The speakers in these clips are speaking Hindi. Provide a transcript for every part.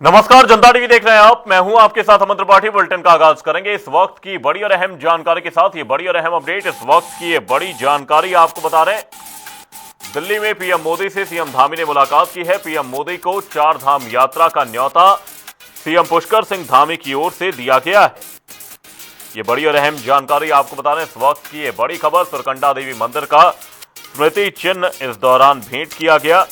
नमस्कार, जनता टीवी देख रहे हैं आप। मैं हूं आपके साथ अमन त्रिपाठी। बुलेटिन का आगाज करेंगे इस वक्त की बड़ी और अहम जानकारी के साथ। ये बड़ी और अहम अपडेट, इस वक्त की ये बड़ी जानकारी आपको बता रहे हैं। दिल्ली में पीएम मोदी से सीएम धामी ने मुलाकात की है। पीएम मोदी को चार धाम यात्रा का न्योता सीएम पुष्कर सिंह धामी की ओर से दिया गया है। ये बड़ी और अहम जानकारी आपको बता रहे हैं। इस वक्त की ये बड़ी खबर, सुरकंडा देवी मंदिर का स्मृति चिन्ह इस दौरान भेंट किया गया।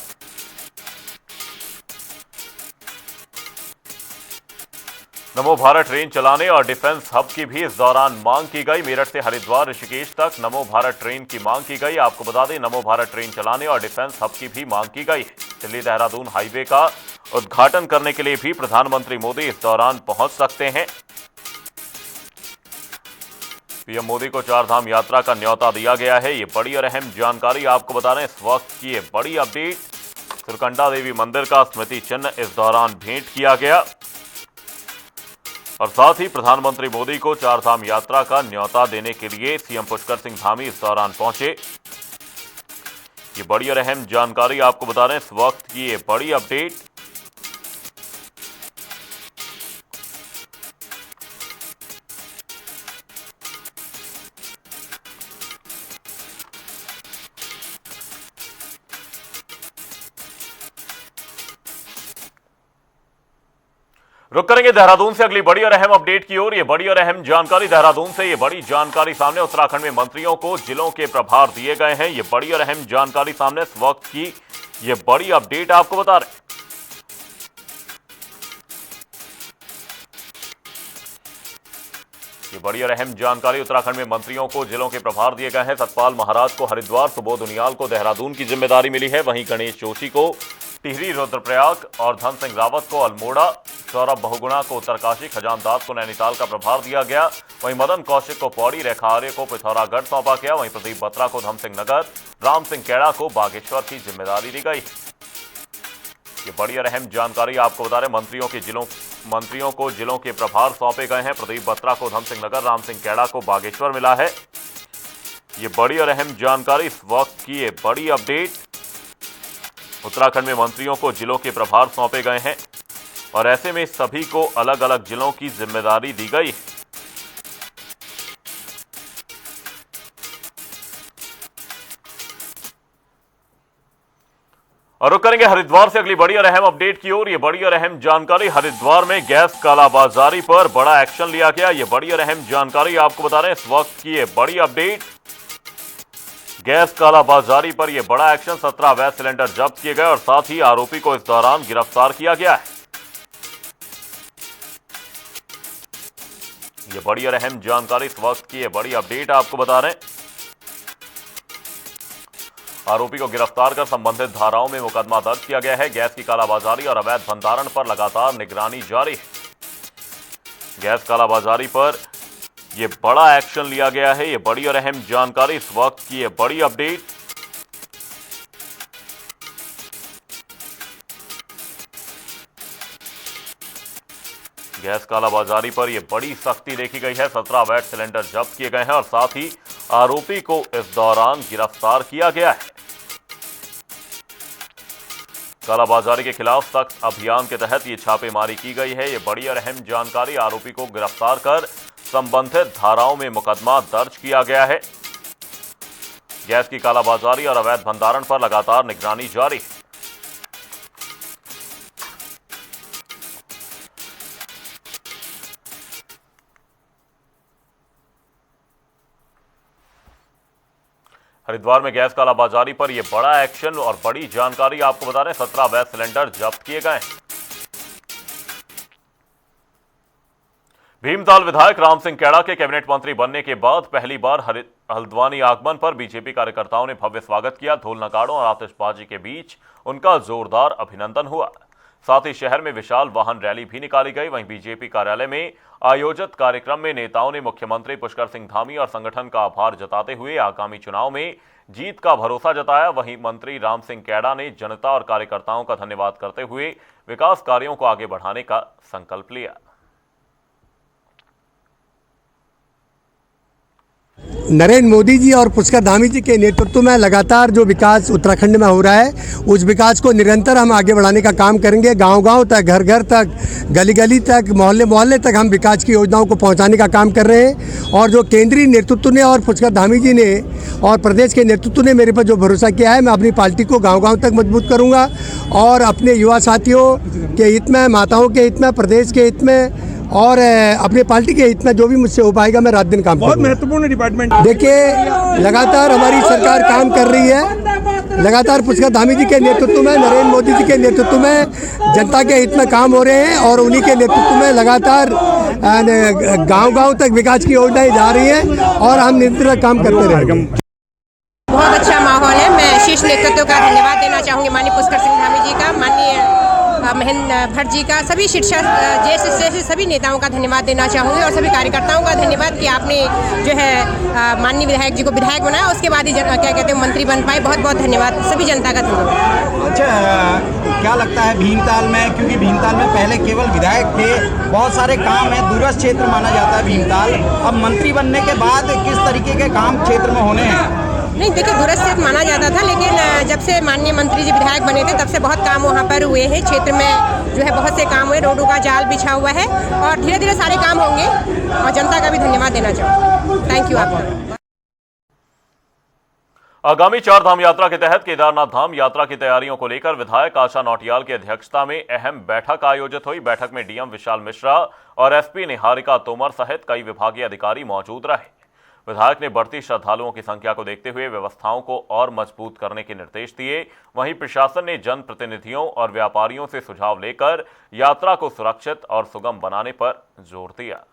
नमो भारत ट्रेन चलाने और डिफेंस हब की भी इस दौरान मांग की गई। मेरठ से हरिद्वार ऋषिकेश तक नमो भारत ट्रेन की मांग की गई। आपको बता दें, नमो भारत ट्रेन चलाने और डिफेंस हब की भी मांग की गई। दिल्ली देहरादून हाईवे का उद्घाटन करने के लिए भी प्रधानमंत्री मोदी इस दौरान पहुंच सकते हैं। पीएम मोदी को चार धाम यात्रा का न्योता दिया गया है। ये बड़ी और अहम जानकारी आपको बता रहे हैं। इस वक्त की ये बड़ी अपडेट, सुरकंडा देवी मंदिर का स्मृति चिन्ह इस दौरान भेंट किया गया और साथ ही प्रधानमंत्री मोदी को चार धाम यात्रा का न्योता देने के लिए सीएम पुष्कर सिंह धामी इस दौरान पहुंचे। ये बड़ी और अहम जानकारी आपको बता रहे हैं। इस वक्त की ये बड़ी अपडेट, रुक करेंगे देहरादून से अगली बड़ी और अहम अपडेट की ओर। ये बड़ी और अहम जानकारी देहरादून से, ये बड़ी जानकारी सामने। उत्तराखंड में मंत्रियों को जिलों के प्रभार दिए गए हैं। ये बड़ी और अहम जानकारी सामने। इस वक्त की ये बड़ी अपडेट आपको बता रहे हैं। ये बड़ी और अहम जानकारी, उत्तराखंड में मंत्रियों को जिलों के प्रभार दिए गए हैं। सतपाल महाराज को हरिद्वार, सुबोध उनियाल को देहरादून की जिम्मेदारी मिली है। वहीं गणेश जोशी को टिहरी रुद्रप्रयाग और धन सिंह रावत को अल्मोड़ा, सौरभ बहुगुणा को उत्तरकाशी, खजान दास को नैनीताल का प्रभार दिया गया। वहीं मदन कौशिक को पौड़ी, रेखा आर्य को पिथौरागढ़ सौंपा गया। वहीं प्रदीप बत्रा को धमसिंह नगर, राम सिंह कैड़ा को बागेश्वर की जिम्मेदारी दी गई। ये बड़ी और अहम जानकारी आपको बता रहे, मंत्रियों को जिलों के प्रभार सौंपे गए हैं। प्रदीप बत्रा को धमसिंह नगर, राम सिंह कैड़ा को बागेश्वर मिला है। ये बड़ी और अहम जानकारी, इस वक्त की ये बड़ी अपडेट, उत्तराखंड में मंत्रियों को जिलों के प्रभार सौंपे गए हैं और ऐसे में सभी को अलग अलग जिलों की जिम्मेदारी दी गई। और रुक करेंगे हरिद्वार से अगली बड़ी और अहम अपडेट की ओर। ये बड़ी और अहम जानकारी, हरिद्वार में गैस कालाबाजारी पर बड़ा एक्शन लिया गया। ये बड़ी और अहम जानकारी आपको बता रहे हैं। इस वक्त की ये बड़ी अपडेट, गैस कालाबाजारी पर यह बड़ा एक्शन। 17 अवैध सिलेंडर जब्त किए गए और साथ ही आरोपी को इस दौरान गिरफ्तार किया गया है। यह बड़ी और अहम जानकारी, इस वक्त की यह बड़ी अपडेट आपको बता रहे हैं। आरोपी को गिरफ्तार कर संबंधित धाराओं में मुकदमा दर्ज किया गया है। गैस की कालाबाजारी और अवैध भंडारण पर लगातार निगरानी जारी है। गैस कालाबाजारी पर यह बड़ा एक्शन लिया गया है। यह बड़ी और अहम जानकारी, इस वक्त की यह बड़ी अपडेट। गैस कालाबाजारी पर यह बड़ी सख्ती देखी गई है। 17 अवैध सिलेंडर जब्त किए गए हैं और साथ ही आरोपी को इस दौरान गिरफ्तार किया गया है। कालाबाजारी के खिलाफ सख्त अभियान के तहत ये छापेमारी की गई है। ये बड़ी और अहम जानकारी, आरोपी को गिरफ्तार कर संबंधित धाराओं में मुकदमा दर्ज किया गया है। गैस की कालाबाजारी और अवैध भंडारण पर लगातार निगरानी जारी है। हरिद्वार में गैस कालाबाजारी पर यह बड़ा एक्शन और बड़ी जानकारी आपको बता रहे हैं। 17 अवैध सिलेंडर जब्त किए गए। भीमताल विधायक राम सिंह कैड़ा के कैबिनेट मंत्री बनने के बाद पहली बार हल्द्वानी आगमन पर बीजेपी कार्यकर्ताओं ने भव्य स्वागत किया। ढोल नगाड़ों और आतिशबाजी के बीच उनका जोरदार अभिनंदन हुआ। साथ ही शहर में विशाल वाहन रैली भी निकाली गई। वहीं बीजेपी कार्यालय में आयोजित कार्यक्रम में नेताओं ने मुख्यमंत्री पुष्कर सिंह धामी और संगठन का आभार जताते हुए आगामी चुनाव में जीत का भरोसा जताया। वहीं मंत्री राम सिंह कैड़ा ने जनता और कार्यकर्ताओं का धन्यवाद करते हुए विकास कार्यों को आगे बढ़ाने का संकल्प लिया। नरेंद्र मोदी जी और पुष्कर धामी जी के नेतृत्व में लगातार जो विकास उत्तराखंड में हो रहा है, उस विकास को निरंतर हम आगे बढ़ाने का काम करेंगे। गांव-गांव तक, घर-घर तक, गली-गली तक, मोहल्ले-मोहल्ले तक हम विकास की योजनाओं को पहुंचाने का काम कर रहे हैं। और जो केंद्रीय नेतृत्व ने और पुष्कर धामी जी ने और प्रदेश के नेतृत्व ने मेरे पर जो भरोसा किया है, मैं अपनी पार्टी को गाँव-गाँव तक मजबूत करूँगा और अपने युवा साथियों के हित में, माताओं के हित में, प्रदेश के हित में और अपने पार्टी के हित में जो भी मुझसे हो पाएगा मैं रात दिन काम करूँगा। बहुत महत्वपूर्ण डिपार्टमेंट। देखिए, लगातार हमारी सरकार काम कर रही है। लगातार पुष्कर धामी जी के नेतृत्व में, नरेंद्र मोदी जी के नेतृत्व में जनता के हित में काम हो रहे हैं और उन्हीं के नेतृत्व में लगातार गांव-गांव तक विकास की योजनाएं जा रही हैं और हम निरंतर काम करते रहेंगे। बहुत अच्छा माहौल है। मैं शीर्ष नेतृत्व का धन्यवाद देना चाहूँगी, माननीय पुष्कर सिंह धामी जी का, माननीय महेंद्र भट्ट जी का, सभी शिक्षा जैसे सभी नेताओं का धन्यवाद देना चाहूँगी और सभी कार्यकर्ताओं का धन्यवाद कि आपने जो है माननीय विधायक जी को विधायक बनाया, उसके बाद ही क्या कहते हैं मंत्री बन पाए। बहुत बहुत धन्यवाद, सभी जनता का धन्यवाद। अच्छा, क्या लगता है भीमताल में, क्योंकि भीमताल में पहले केवल विधायक थे, बहुत सारे काम है, दूरस्थ क्षेत्र माना जाता है भीमताल, अब मंत्री बनने के बाद किस तरीके के काम क्षेत्र में होने हैं? नहीं, देखिए, दूरस्थ क्षेत्र माना जाता था, लेकिन जब से माननीय मंत्री जी विधायक बने थे तब से बहुत काम वहाँ पर हुए हैं। क्षेत्र में जो है बहुत से काम हुए, रोडों का जाल बिछा हुआ है और धीरे धीरे सारे काम होंगे और जनता का भी धन्यवाद देना चाहूँगी। थैंक यू आपका। आगामी 4 धाम यात्रा के तहत केदारनाथ धाम यात्रा की तैयारियों को लेकर विधायक आशा नौटियाल की अध्यक्षता में अहम बैठक आयोजित हुई। बैठक में डीएम विशाल मिश्रा और एसपी निहारिका तोमर सहित कई विभागीय अधिकारी मौजूद रहे। विधायक ने बढ़ती श्रद्धालुओं की संख्या को देखते हुए व्यवस्थाओं को और मजबूत करने के निर्देश दिए। वहीं प्रशासन ने जनप्रतिनिधियों और व्यापारियों से सुझाव लेकर यात्रा को सुरक्षित और सुगम बनाने पर जोर दिया।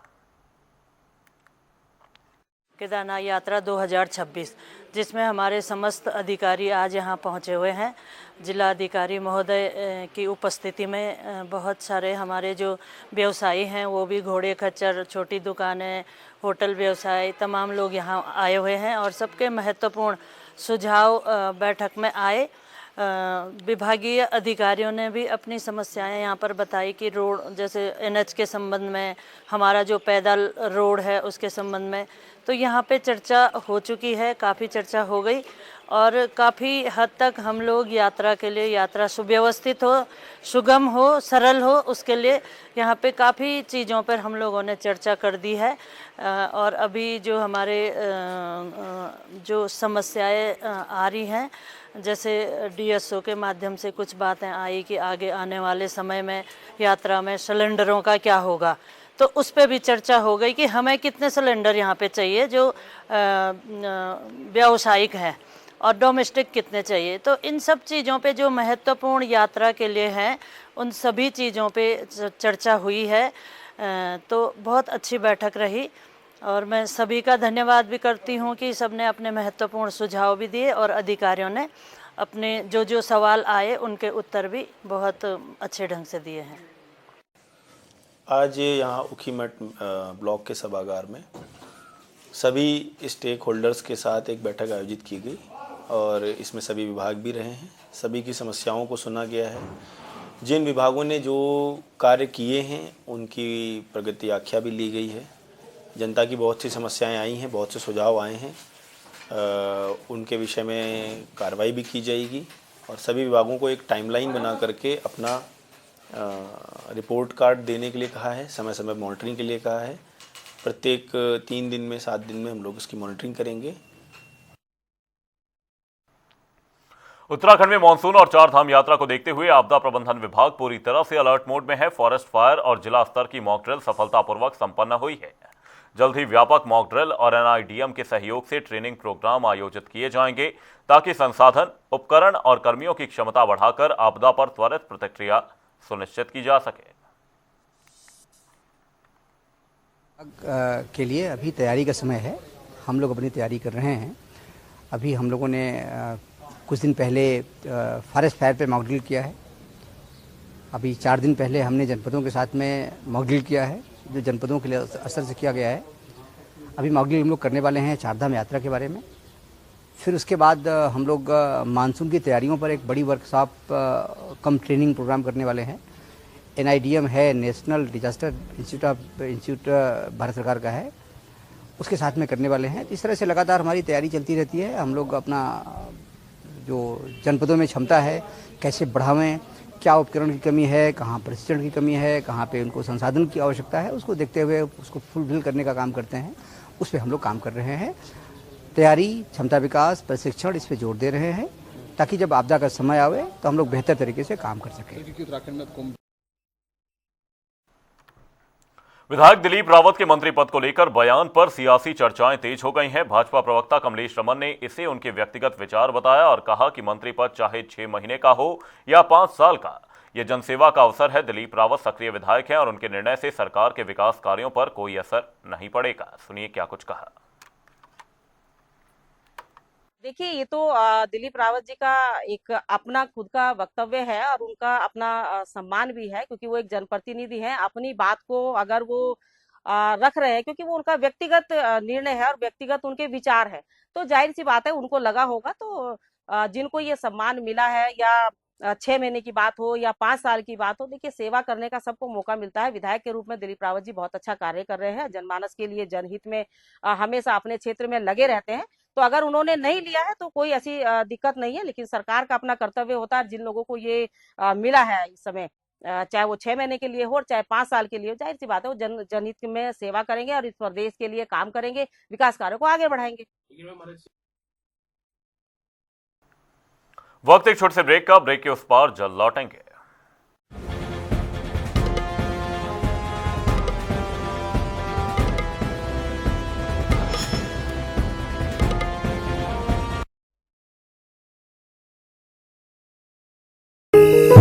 केदारनाथ यात्रा 2026, जिसमें हमारे समस्त अधिकारी आज यहाँ पहुँचे हुए हैं। जिला अधिकारी महोदय की उपस्थिति में बहुत सारे हमारे जो व्यवसायी हैं, वो भी घोड़े खच्चर, छोटी दुकानें, होटल व्यवसाय, तमाम लोग यहाँ आए हुए हैं और सबके महत्वपूर्ण सुझाव बैठक में आए। विभागीय अधिकारियों ने भी अपनी समस्याएं यहाँ पर बताई कि रोड, जैसे एनएच के संबंध में, हमारा जो पैदल रोड है उसके संबंध में, तो यहाँ पे चर्चा हो चुकी है, काफ़ी चर्चा हो गई और काफ़ी हद तक हम लोग यात्रा के लिए, यात्रा सुव्यवस्थित हो, सुगम हो, सरल हो, उसके लिए यहाँ पे काफ़ी चीज़ों पर हम लोगों ने चर्चा कर दी है। और अभी जो हमारे जो समस्याएं आ रही हैं, जैसे डीएसओ के माध्यम से कुछ बातें आई कि आगे आने वाले समय में यात्रा में सिलेंडरों का क्या होगा, तो उस पर भी चर्चा हो गई कि हमें कितने सिलेंडर यहाँ पे चाहिए जो व्यावसायिक हैं और डोमेस्टिक कितने चाहिए। तो इन सब चीज़ों पे जो महत्वपूर्ण यात्रा के लिए हैं, उन सभी चीज़ों पे चर्चा हुई है। तो बहुत अच्छी बैठक रही और मैं सभी का धन्यवाद भी करती हूँ कि सबने अपने महत्वपूर्ण सुझाव भी दिए और अधिकारियों ने अपने जो सवाल आए उनके उत्तर भी बहुत अच्छे ढंग से दिए हैं। आज यहाँ ऊखीमठ ब्लॉक के सभागार में सभी स्टेक होल्डर्स के साथ एक बैठक आयोजित की गई और इसमें सभी विभाग भी रहे हैं। सभी की समस्याओं को सुना गया है। जिन विभागों ने जो कार्य किए हैं उनकी प्रगति आख्या भी ली गई है। जनता की बहुत सी समस्याएं आई हैं, बहुत से सुझाव आए हैं, उनके विषय में कार्रवाई भी की जाएगी और सभी विभागों को एक टाइमलाइन बना करके अपना रिपोर्ट कार्ड देने के लिए कहा है, समय समय मॉनिटरिंग के लिए कहा है। प्रत्येक 3 दिन में 7 दिन में हम लोग इसकी मॉनिटरिंग करेंगे। उत्तराखंड में मानसून और 4 धाम यात्रा को देखते हुए आपदा प्रबंधन विभाग पूरी तरह से अलर्ट मोड में है। फॉरेस्ट फायर और जिला स्तर की मॉक ड्रिल सफलतापूर्वक संपन्न हुई है। जल्द ही व्यापक मॉक ड्रिल और एनआईडीएम के सहयोग से ट्रेनिंग प्रोग्राम आयोजित किए जाएंगे ताकि संसाधन, उपकरण और कर्मियों की क्षमता बढ़ाकर आपदा पर त्वरित प्रतिक्रिया सुनिश्चित की जा सके। के लिए अभी तैयारी का समय है। हम लोग अपनी तैयारी कर रहे हैं। अभी हम लोगों ने कुछ दिन पहले फॉरेस्ट फायर पे मॉक ड्रिल किया है। अभी 4 दिन पहले हमने जनपदों के साथ में मॉक ड्रिल किया है, जो जनपदों के लिए असर से किया गया है। अभी मॉक ड्रिल हम लोग करने वाले हैं 4 धाम यात्रा के बारे में। फिर उसके बाद हम लोग मानसून की तैयारियों पर एक बड़ी वर्कशॉप कम ट्रेनिंग प्रोग्राम करने वाले हैं। एनआईडीएम है, नेशनल डिजास्टर इंस्टीट्यूट भारत सरकार का है, उसके साथ में करने वाले हैं। इस तरह से लगातार हमारी तैयारी चलती रहती है। हम लोग अपना जो जनपदों में क्षमता है कैसे बढ़ावें, क्या उपकरण की कमी है, कहाँ प्रशिक्षण की कमी है, कहाँ पे उनको संसाधन की आवश्यकता है, उसको देखते हुए उसको फुलफिल करने का काम करते हैं। उस पर हम लोग काम कर रहे हैं। तैयारी, क्षमता विकास, प्रशिक्षण, इस पर जोर दे रहे हैं ताकि जब आपदा का समय आवे तो हम लोग बेहतर तरीके से काम कर सकें। विधायक दिलीप रावत के मंत्री पद को लेकर बयान पर सियासी चर्चाएं तेज हो गई हैं। भाजपा प्रवक्ता कमलेश रमन ने इसे उनके व्यक्तिगत विचार बताया और कहा कि मंत्री पद चाहे 6 महीने का हो या 5 साल का, यह जनसेवा का अवसर है। दिलीप रावत सक्रिय विधायक हैं और उनके निर्णय से सरकार के विकास कार्यों पर कोई असर नहीं पड़ेगा। सुनिए क्या कुछ कहा। देखिए, ये तो दिलीप रावत जी का एक अपना खुद का वक्तव्य है और उनका अपना सम्मान भी है, क्योंकि वो एक जनप्रतिनिधि हैं। अपनी बात को अगर वो रख रहे हैं, क्योंकि वो उनका व्यक्तिगत निर्णय है और व्यक्तिगत उनके विचार है, तो जाहिर सी बात है उनको लगा होगा। तो जिनको ये सम्मान मिला है, या 6 महीने की बात हो या 5 साल की बात हो, देखिए सेवा करने का सबको मौका मिलता है। विधायक के रूप में दिलीप रावत जी बहुत अच्छा कार्य कर रहे हैं, जनमानस के लिए, जनहित में हमेशा अपने क्षेत्र में लगे रहते हैं। तो अगर उन्होंने नहीं लिया है तो कोई ऐसी दिक्कत नहीं है, लेकिन सरकार का अपना कर्तव्य होता है। जिन लोगों को ये मिला है इस समय, चाहे वो 6 महीने के लिए हो और चाहे 5 साल के लिए हो, जाहिर सी बात है वो जनहित में सेवा करेंगे और इस प्रदेश के लिए काम करेंगे, विकास कार्यों को आगे बढ़ाएंगे। वक्त एक छोटे से ब्रेक का। ब्रेक के उस पार जल्द लौटेंगे।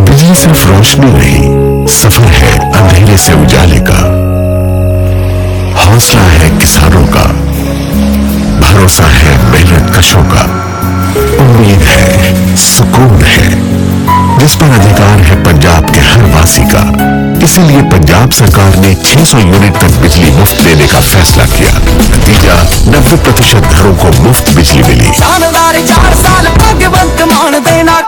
बिजली सिर्फ रोशनी नहीं, सफर है अंधेरे से उजाले का। हौसला है किसानों का, भरोसा है मेहनत कशों का, उम्मीद है, सुकून है, जिस पर अधिकार है पंजाब के हर वासी का। इसीलिए पंजाब सरकार ने 600 यूनिट तक बिजली मुफ्त देने का फैसला किया। नतीजा 90% घरों को मुफ्त बिजली मिली। शानदार 4 साल भगवंत मान देना।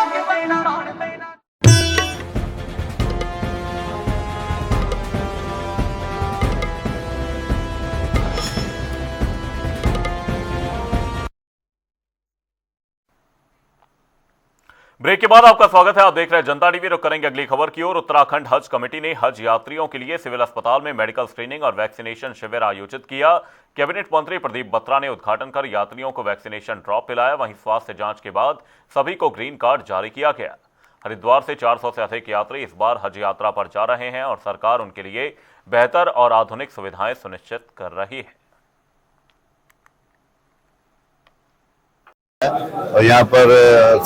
ब्रेक के बाद आपका स्वागत है। आप देख रहे हैं जनता टीवी। रुक करेंगे अगली खबर की ओर। उत्तराखंड हज कमेटी ने हज यात्रियों के लिए सिविल अस्पताल में मेडिकल स्क्रीनिंग और वैक्सीनेशन शिविर आयोजित किया। कैबिनेट मंत्री प्रदीप बत्रा ने उद्घाटन कर यात्रियों को वैक्सीनेशन ड्रॉप पिलाया। वहीं स्वास्थ्य जांच के बाद सभी को ग्रीन कार्ड जारी किया गया। हरिद्वार से 400 से अधिक यात्री इस बार हज यात्रा पर जा रहे हैं और सरकार उनके लिए बेहतर और आधुनिक सुविधाएं सुनिश्चित कर रही है। और यहाँ पर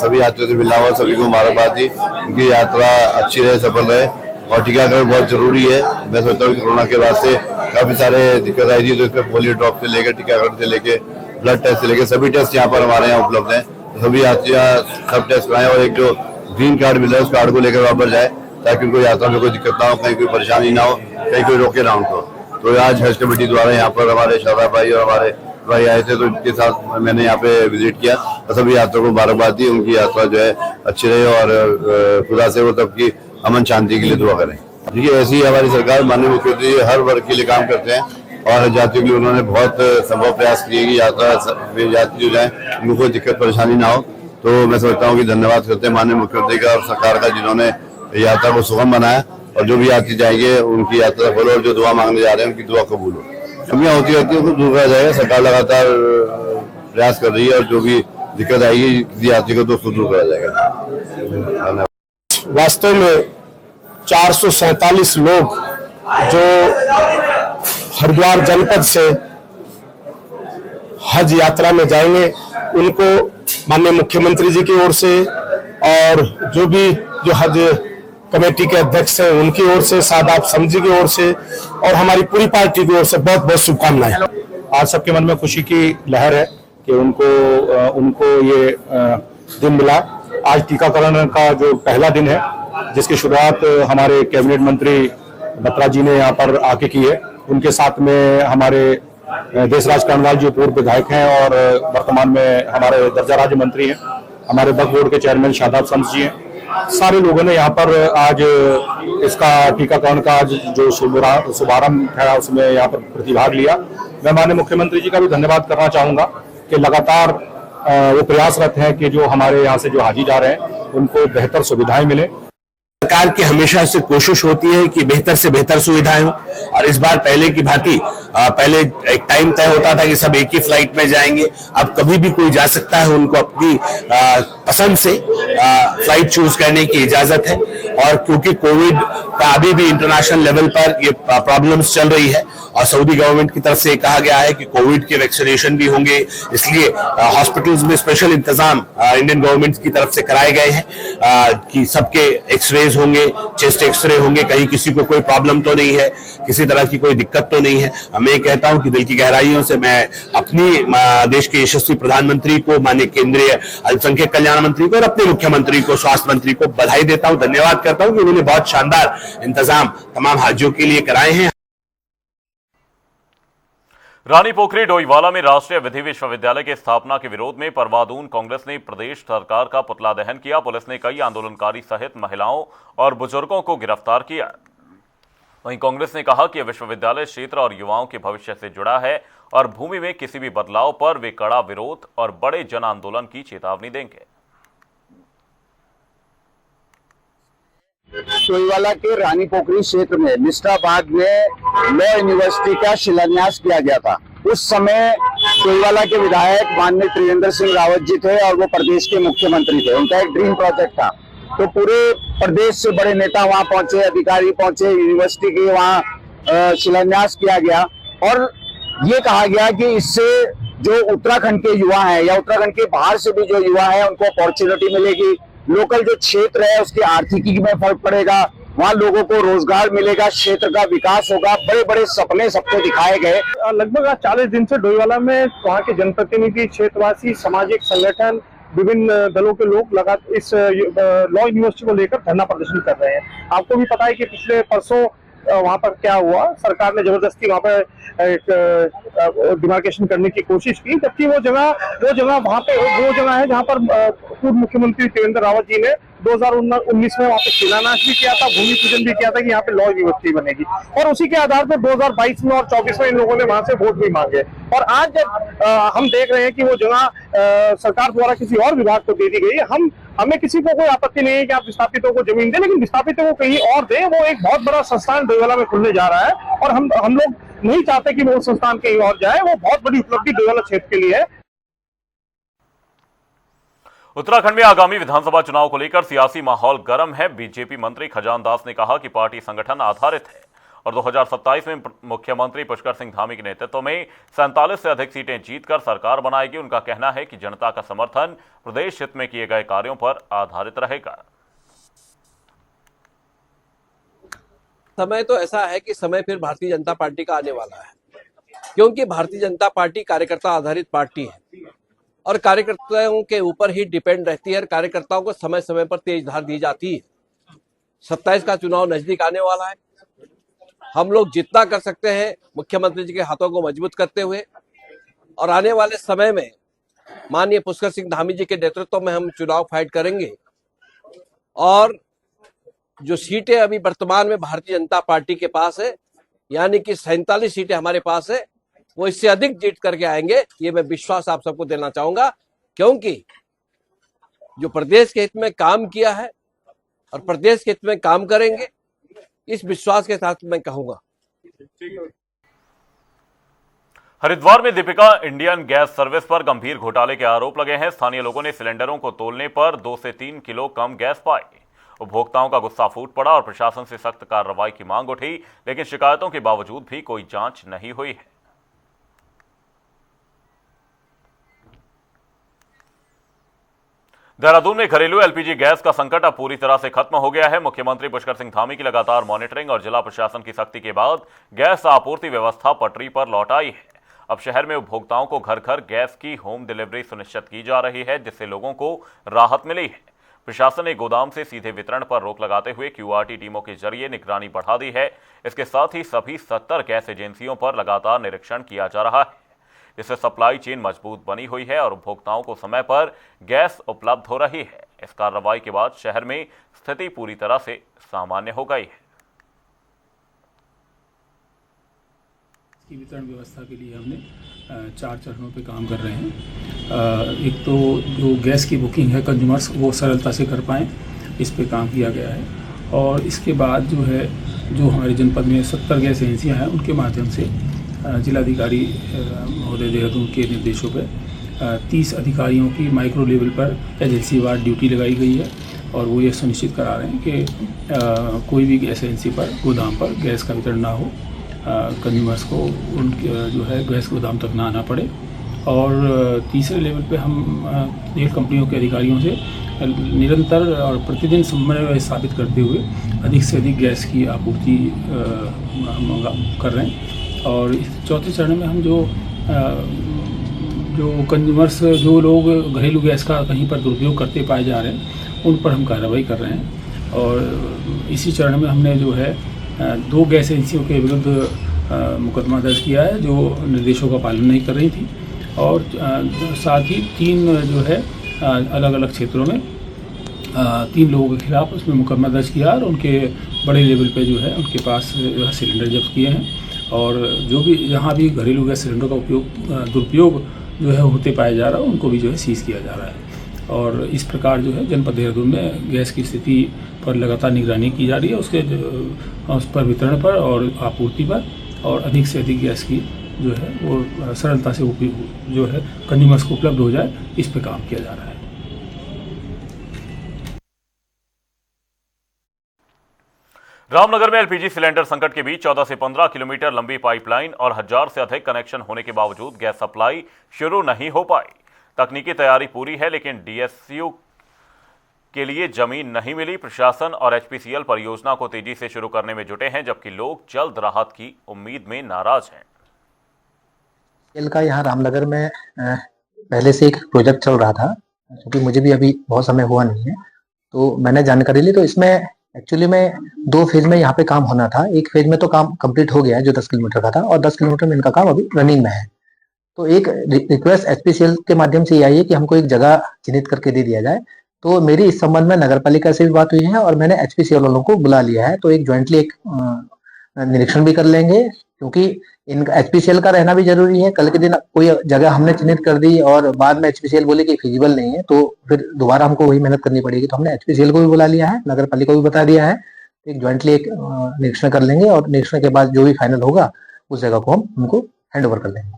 सभी यात्रियों से मिलना हुआ, सभी को मुबारकबाद दी। उनकी यात्रा अच्छी रहे, सफल रहे। और टीकाकरण बहुत जरूरी है। मैं सोचता हूँ कि कोरोना के बाद से काफी सारे दिक्कत आई थी, तो इसमें पोलियो ड्रॉप से लेकर टीकाकरण से लेकर ब्लड टेस्ट से लेकर सभी टेस्ट यहाँ पर हमारे यहाँ उपलब्ध हैं। तो सभी यात्रियाँ सब टेस्ट कराएं और एक जो ग्रीन कार्ड मिला है उस कार्ड को लेकर वापस जाए, ताकि उनको यात्रा में कोई दिक्कत ना हो, कहीं कोई परेशानी ना हो, कहीं कोई रोके ना उनको। तो आज हज कमेटी द्वारा यहाँ पर हमारे शादाब भाई और हमारे भाई आए थे, तो इनके साथ मैंने यहाँ पे विजिट किया और सभी यात्रियों को मुबारकबाद दी। उनकी यात्रा जो है अच्छी रहे और खुदा से वो सबकी अमन शांति के लिए दुआ करें। देखिए, ऐसी हमारी सरकार, माननीय मुख्यमंत्री हर वर्ग के लिए काम करते हैं और यात्रियों के लिए उन्होंने बहुत संभव प्रयास किए कि यात्री जो जाए उनको कोई दिक्कत परेशानी ना हो। तो मैं समझता हूँ कि धन्यवाद करते हैं माननीय मुख्यमंत्री का और सरकार का, जिन्होंने यात्रा को सुगम बनाया। और जो भी यात्री जाएंगे उनकी यात्रा सफल हो और जो दुआ मांगने जा रहे हैं उनकी दुआ कबूल हो। कमियां होती रहती है तो दूर करा जाएगा। सरकार लगातार प्रयास कर रही है और जो भी दिक्कत आएगी किसी यात्री को तो उसको दूर करा जाएगा। वास्तव में 447 लोग जो हरिद्वार जनपद से हज यात्रा में जाएंगे, उनको माननीय मुख्यमंत्री जी की ओर से और जो हज कमेटी के अध्यक्ष हैं उनकी ओर से, सादाब समझी की ओर से और हमारी पूरी पार्टी की ओर से बहुत बहुत शुभकामनाएं। आज सबके मन में खुशी की लहर है कि उनको ये दिन मिला। आज टीकाकरण का जो पहला दिन है, जिसकी शुरुआत हमारे कैबिनेट मंत्री बत्रा जी ने यहाँ पर आके की है। उनके साथ में हमारे देशराज कर्णवाल जी पूर्व विधायक हैं और वर्तमान में हमारे दर्जा राज्य मंत्री हैं। हमारे वक्फ बोर्ड के चेयरमैन शादाब शम्स जी हैं। सारे लोगों ने यहाँ पर आज इसका टीकाकरण का जो शुभारंभ है उसमें यहाँ पर प्रतिभाग लिया मैं माननीय मुख्यमंत्री जी का भी धन्यवाद करना चाहूंगा कि लगातार वो प्रयासरत हैं कि जो हमारे यहाँ से जो हाजी जा रहे हैं उनको बेहतर सुविधाएं मिले। सरकार की हमेशा से कोशिश होती है कि बेहतर से बेहतर सुविधाएं हो, और इस बार पहले की भांति पहले एक टाइम तय होता था कि सब एक ही फ्लाइट में जाएंगे। अब कभी भी कोई जा सकता है, उनको अपनी पसंद से फ्लाइट चूज करने की इजाजत है। और क्योंकि कोविड का अभी भी इंटरनेशनल लेवल पर ये प्रॉब्लम्स चल रही है और सऊदी गवर्नमेंट की तरफ से कहा गया है कि कोविड के वैक्सीनेशन भी होंगे, इसलिए हॉस्पिटल्स में स्पेशल इंतजाम इंडियन गवर्नमेंट की तरफ से कराए गए हैं कि सबके एक्सरेज होंगे, चेस्ट एक्सरे होंगे, कहीं किसी को कोई प्रॉब्लम तो नहीं है, किसी तरह की कोई दिक्कत तो नहीं है। मैं कहता हूं कि दिल की गहराइयों से मैं अपनी देश के यशस्वी प्रधानमंत्री को, माननीय केंद्रीय अल्पसंख्यक कल्याण मंत्री को और अपने मुख्यमंत्री को, स्वास्थ्य मंत्री को बधाई देता हूं, धन्यवाद करता हूं कि उन्होंने बहुत शानदार इंतजाम तमाम हाजियों के लिए कराए हैं। रानी पोखरी डोईवाला में राष्ट्रीय विधि विश्वविद्यालय की स्थापना के विरोध में परवादून कांग्रेस ने प्रदेश सरकार का पुतला दहन किया। पुलिस ने कई आंदोलनकारी सहित महिलाओं और बुजुर्गों को गिरफ्तार किया। वहीं कांग्रेस ने कहा कि यह विश्वविद्यालय क्षेत्र और युवाओं के भविष्य से जुड़ा है और भूमि में किसी भी बदलाव पर वे कड़ा विरोध और बड़े जन आंदोलन की चेतावनी देंगे। डोईवाला के रानी पोखरी क्षेत्र में निष्ठाबाद में लॉ यूनिवर्सिटी का शिलान्यास किया गया था। उस समय डोईवाला के विधायक माननीय त्रिवेंद्र सिंह रावत जी थे और वो प्रदेश के मुख्यमंत्री थे। उनका एक ड्रीम प्रोजेक्ट था, तो पूरे प्रदेश से बड़े नेता वहां पहुंचे, अधिकारी पहुंचे, यूनिवर्सिटी के वहां शिलान्यास किया गया और ये कहा गया कि इससे जो उत्तराखंड के युवा हैं या उत्तराखंड के बाहर से भी जो युवा हैं उनको अपॉर्चुनिटी मिलेगी, लोकल जो क्षेत्र है उसकी आर्थिकी में फर्क पड़ेगा, वहाँ लोगों को रोजगार मिलेगा, क्षेत्र का विकास होगा। बड़े बड़े सपने सबको दिखाए गए। लगभग 40 दिन से डोईवाला में वहाँ के जनप्रतिनिधि, क्षेत्रवासी, सामाजिक संगठन, विभिन्न दलों के लोग लगातार इस लॉ यूनिवर्सिटी को लेकर धरना प्रदर्शन कर रहे हैं। आपको भी पता है कि पिछले परसों वहाँ पर क्या हुआ, सरकार ने जबरदस्ती वहाँ पर एक डिमार्केशन करने की कोशिश की, जबकि वो जगह वहाँ पे वो जगह है जहाँ पर पूर्व मुख्यमंत्री त्रिवेंद्र रावत जी ने 2019 में वहाँ पे शिलान्यास भी किया था, भूमि पूजन भी किया था कि यहाँ पे लॉ यूनिवर्सिटी बनेगी। और उसी के आधार पर 2022 में और 24 में इन लोगों ने वहाँ से वोट भी मांगे। और आज जब हम देख रहे हैं कि वो जगह सरकार द्वारा किसी और विभाग को दे दी गई है, हमें किसी को कोई आपत्ति नहीं है कि आप विस्थापितों को जमीन दें, लेकिन विस्थापितों को कहीं और दें। वो एक बहुत बड़ा संस्थान डोईवाला में खुलने जा रहा है और हम लोग नहीं चाहते कि वो संस्थान कहीं और जाए। वो बहुत बड़ी उपलब्धि डोईवाला क्षेत्र के लिए है। उत्तराखंड में आगामी विधानसभा चुनाव को लेकर सियासी माहौल गर्म है। बीजेपी मंत्री खजान दास ने कहा कि पार्टी संगठन आधारित है और 2027 में मुख्यमंत्री पुष्कर सिंह धामी के नेतृत्व में 47 से अधिक सीटें जीतकर सरकार बनाएगी। उनका कहना है कि जनता का समर्थन प्रदेश हित में किए गए कार्यों पर आधारित रहेगा। समय तो ऐसा है कि समय फिर भारतीय जनता पार्टी का आने वाला है, क्योंकि भारतीय जनता पार्टी कार्यकर्ता आधारित पार्टी है और कार्यकर्ताओं के ऊपर ही डिपेंड रहती है। कार्यकर्ताओं को समय समय पर तेज धार दी जाती है। 27 का चुनाव नजदीक आने वाला है। हम लोग जितना कर सकते हैं मुख्यमंत्री जी के हाथों को मजबूत करते हुए और आने वाले समय में माननीय पुष्कर सिंह धामी जी के नेतृत्व में हम चुनाव फाइट करेंगे और जो सीटें अभी वर्तमान में भारतीय जनता पार्टी के पास है, यानी कि 47 सीटें हमारे पास है, वो इससे अधिक जीत करके आएंगे। ये मैं विश्वास आप सबको देना चाहूंगा, क्योंकि जो प्रदेश के हित में काम किया है और प्रदेश के हित में काम करेंगे, इस विश्वास के साथ मैं कहूंगा। हरिद्वार में दीपिका इंडियन गैस सर्विस पर गंभीर घोटाले के आरोप लगे हैं। स्थानीय लोगों ने सिलेंडरों को तोलने पर 2 से 3 किलो कम गैस पाई। उपभोक्ताओं का गुस्सा फूट पड़ा और प्रशासन से सख्त कार्रवाई की मांग उठी, लेकिन शिकायतों के बावजूद भी कोई जांच नहीं हुई है। देहरादून में घरेलू एलपीजी गैस का संकट अब पूरी तरह से खत्म हो गया है। मुख्यमंत्री पुष्कर सिंह धामी की लगातार मॉनिटरिंग और जिला प्रशासन की सख्ती के बाद गैस आपूर्ति व्यवस्था पटरी पर लौट आई है। अब शहर में उपभोक्ताओं को घर घर गैस की होम डिलीवरी सुनिश्चित की जा रही है, जिससे लोगों को राहत मिली है। प्रशासन ने गोदाम से सीधे वितरण पर रोक लगाते हुए क्यूआरटी टीमों के जरिए निगरानी बढ़ा दी है। इसके साथ ही सभी 70 गैस एजेंसियों पर लगातार निरीक्षण किया जा रहा है, जिससे सप्लाई चेन मजबूत बनी हुई है और उपभोक्ताओं को समय पर गैस उपलब्ध हो रही है। इस कार्रवाई के बाद शहर में स्थिति पूरी तरह से सामान्य हो गई है। की वितरण व्यवस्था के लिए हमने 4 चरणों पे काम कर रहे हैं। एक तो जो गैस की बुकिंग है कंज्यूमर्स वो सरलता से कर पाएँ, इस पे काम किया गया है। और इसके बाद जो है जो हमारे जनपद में 70 गैस एजेंसियाँ हैं उनके माध्यम से जिलाधिकारी महोदय देहरादून के निर्देशों पर 30 अधिकारियों की माइक्रो लेवल पर एजेंसी वार ड्यूटी लगाई गई है और वो ये सुनिश्चित करा रहे हैं कि कोई भी गैस एजेंसी पर गोदाम पर गैस का वितरण ना हो, कंज्यूमर्स को उनके जो है गैस गोदाम तक ना आना पड़े। और तीसरे लेवल पे हम तेल कंपनियों के अधिकारियों से निरंतर और प्रतिदिन समन्वय स्थापित करते हुए अधिक से अधिक गैस की आपूर्ति कर रहे हैं। और इस चौथे चरण में हम जो कंज्यूमर्स जो लोग घरेलू गैस का कहीं पर दुरुपयोग करते पाए जा रहे हैं उन पर हम कार्रवाई कर रहे हैं। और इसी चरण में हमने जो है 2 गैस एजेंसियों के विरुद्ध मुकदमा दर्ज किया है जो निर्देशों का पालन नहीं कर रही थी, और साथ ही 3 जो है अलग अलग क्षेत्रों में 3 लोगों के खिलाफ उसमें मुकदमा दर्ज किया और उनके बड़े लेवल पे जो है उनके पास जो है सिलेंडर जब्त किए हैं। और जो भी जहाँ भी घरेलू गैस सिलेंडर का दुरुपयोग जो है होते पाया जा रहा है उनको भी जो है सीज़ किया जा रहा है। और इस प्रकार जो है जनपद देहरादून में गैस की स्थिति पर लगातार निगरानी की जा रही है, उस पर वितरण पर और आपूर्ति पर, और अधिक से अधिक गैस की जो है वो सरलता से जो है कंज्यूमर्स को उपलब्ध हो जाए, इस पर काम किया जा रहा है। रामनगर में एलपीजी सिलेंडर संकट के बीच 14 से 15 किलोमीटर लंबी पाइपलाइन और 1000 से अधिक कनेक्शन होने के बावजूद गैस सप्लाई शुरू नहीं हो पाई। तकनीकी तैयारी पूरी है लेकिन डीएसयू के लिए जमीन नहीं मिली। प्रशासन और एचपीसीएल परियोजना को तेजी से शुरू करने में जुटे हैं, जबकि लोग जल्द राहत की उम्मीद में नाराज हैं। का यहाँ रामनगर में पहले से एक प्रोजेक्ट चल रहा था, क्योंकि मुझे भी अभी बहुत समय हुआ नहीं है तो मैंने जानकारी ली। तो इसमें एक्चुअली में 2 फेज में यहाँ पे काम होना था। एक फेज में तो काम कंप्लीट हो गया है जो 10 किलोमीटर का था, और 10 किलोमीटर में इनका काम अभी रनिंग में है। तो एक रिक्वेस्ट एचपीसीएल के माध्यम से ये आई है कि हमको एक जगह चिन्हित करके दे दिया जाए। तो मेरी इस संबंध में नगर पालिका से भी बात हुई है और मैंने एचपीसीएल वालों को बुला लिया है। तो एक ज्वाइंटली एक निरीक्षण भी कर लेंगे, क्योंकि इनका एचपीसीएल का रहना भी जरूरी है। कल के दिन कोई जगह हमने चिन्हित कर दी और बाद में एचपीसीएल बोले कि फिजिबल नहीं है, तो फिर दोबारा हमको वही मेहनत करनी पड़ेगी। तो हमने एचपीसीएल को भी बुला लिया है, नगर पालिका को भी बता दिया है। एक ज्वाइंटली एक निरीक्षण कर लेंगे और निरीक्षण के बाद जो भी फाइनल होगा उस जगह को हम उनको हैंड ओवर कर देंगे।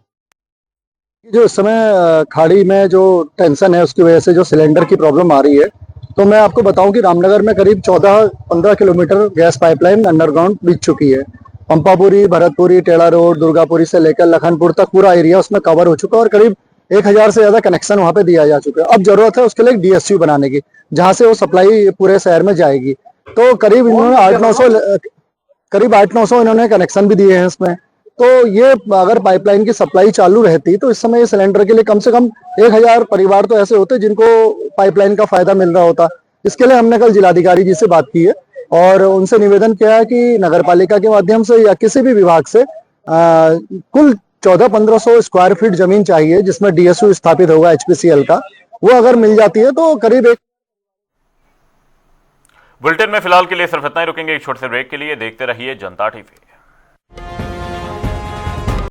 जो इस समय खाड़ी में जो टेंशन है उसकी वजह से जो सिलेंडर की प्रॉब्लम आ रही है, तो मैं आपको बताऊं कि रामनगर में करीब 14-15 किलोमीटर गैस पाइपलाइन अंडरग्राउंड बिछ चुकी है। पंपापुरी, भरतपुरी, टेढ़ा रोड, दुर्गापुरी से लेकर लखनपुर तक पूरा एरिया उसमें कवर हो चुका है और करीब 1000 से ज्यादा कनेक्शन वहां पे दिया जा चुका है। अब जरूरत है उसके लिए डीएसयू बनाने की, जहां से वो सप्लाई पूरे शहर में जाएगी। तो करीब इन्होंने 800-900 इन्होंने कनेक्शन भी दिए हैं इसमें। तो ये अगर पाइपलाइन की सप्लाई चालू रहती तो इस समय ये सिलेंडर के लिए कम से कम 1000 परिवार तो ऐसे होते जिनको पाइपलाइन का फायदा मिल रहा होता। इसके लिए हमने कल जिलाधिकारी जी से बात की है और उनसे निवेदन किया है कि नगर पालिका के माध्यम से या किसी भी विभाग से कुल 1400-1500 स्क्वायर फीट जमीन चाहिए जिसमें डीएसयू स्थापित होगा एचपीसीएल का। वो अगर मिल जाती है तो करीब एक। बुलेटिन में फिलहाल के लिए सिर्फ इतना ही, रुकेंगे एक छोटे से ब्रेक के लिए। देखते रहिए जनता टीवी।